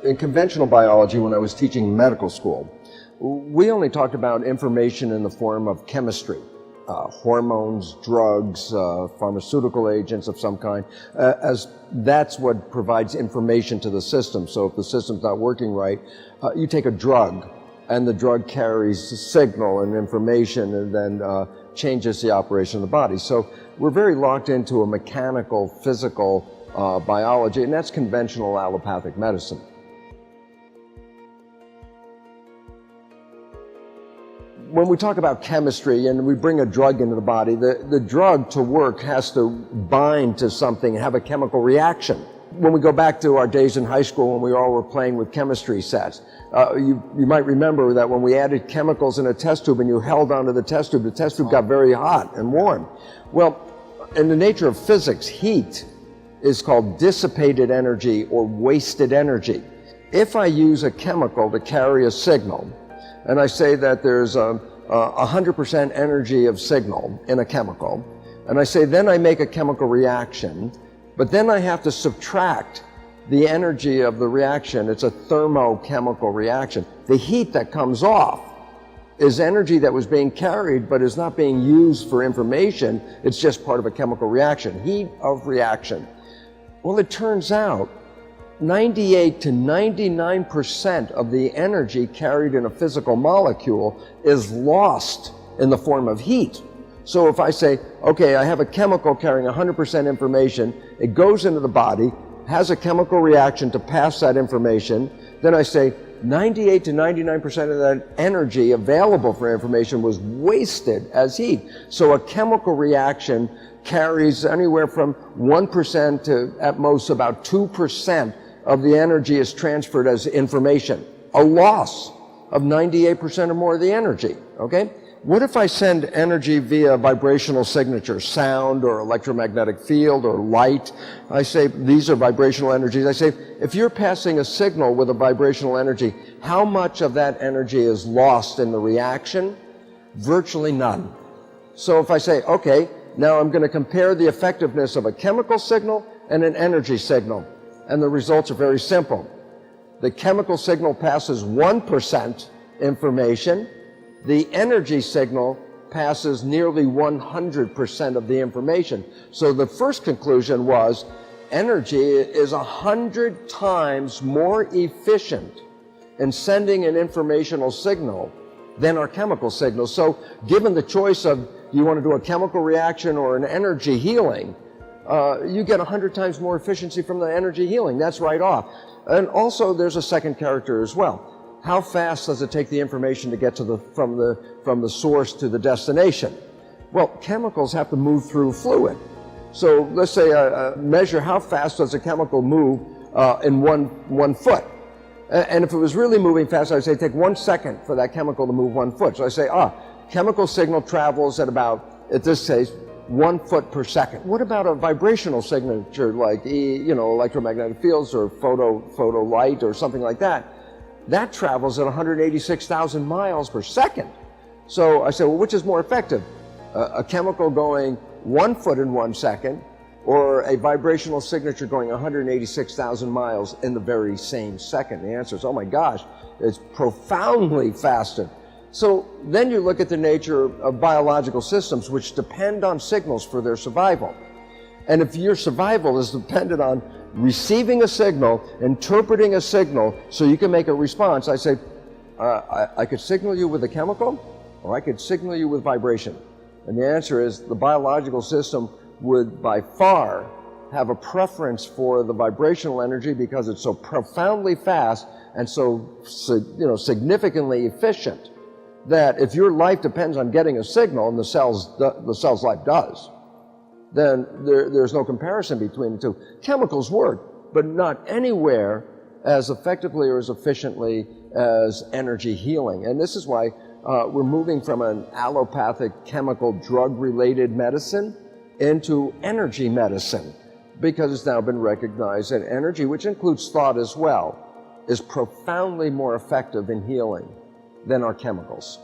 In conventional biology, when I was teaching medical school, we only talked about information in the form of chemistry, hormones, drugs, pharmaceutical agents of some kind, as that's what provides information to the system. So if the system's not working right, you take a drug, and the drug carries signal and information and then changes the operation of the body. So we're very locked into a mechanical, physical biology, and that's conventional allopathic medicine. When we talk about chemistry and we bring a drug into the body, the drug to work has to bind to something and have a chemical reaction. When we go back to our days in high school when we all were playing with chemistry sets, you might remember that when we added chemicals in a test tube and you held onto the test tube got very hot and warm. Well, in the nature of physics, heat is called dissipated energy or wasted energy. If I use a chemical to carry a signal, and I say that there's 100% energy of signal in a chemical, and I say then I make a chemical reaction, but then I have to subtract the energy of the reaction. It's a thermochemical reaction. The heat that comes off is energy that was being carried but is not being used for information. It's just part of a chemical reaction, heat of reaction. Well, it turns out 98 to 99% of the energy carried in a physical molecule is lost in the form of heat. So if I say, okay, I have a chemical carrying 100% information, it goes into the body, has a chemical reaction to pass that information, then I say 98 to 99% of that energy available for information was wasted as heat. So a chemical reaction carries anywhere from 1% to at most about 2% of the energy is transferred as information, a loss of 98% or more of the energy, okay? What if I send energy via vibrational signature, sound or electromagnetic field or light? I say these are vibrational energies. I say if you're passing a signal with a vibrational energy, how much of that energy is lost in the reaction? Virtually none. So if I say, okay, now I'm going to compare the effectiveness of a chemical signal and an energy signal. And the results are very simple. The chemical signal passes 1% information. The energy signal passes nearly 100% of the information. So the first conclusion was energy is 100 times more efficient in sending an informational signal than our chemical signal. So given the choice of do you want to do a chemical reaction or an energy healing, you get 100 times more efficiency from the energy healing. That's right off. And also there's a second character as well. How fast does it take the information to get to from the source to the destination? Well, chemicals have to move through fluid. So let's say measure how fast does a chemical move in one foot. And if it was really moving fast, I'd say take 1 second for that chemical to move 1 foot. So I say, chemical signal travels at about, at this case, 1 foot per second. What about a vibrational signature like electromagnetic fields or photo light or something like that? That travels at 186,000 miles per second. So I say, well, which is more effective? A chemical going 1 foot in 1 second or a vibrational signature going 186,000 miles in the very same second? The answer is, oh my gosh, it's profoundly faster. So then you look at the nature of biological systems which depend on signals for their survival. And if your survival is dependent on receiving a signal, interpreting a signal so you can make a response, I say, I could signal you with a chemical or I could signal you with vibration. And the answer is the biological system would by far have a preference for the vibrational energy because it's so profoundly fast and so significantly efficient that if your life depends on getting a signal, and the cell's life does, then there's no comparison between the two. Chemicals work, but not anywhere as effectively or as efficiently as energy healing. And this is why we're moving from an allopathic chemical drug-related medicine into energy medicine, because it's now been recognized that energy, which includes thought as well, is profoundly more effective in healing than our chemicals.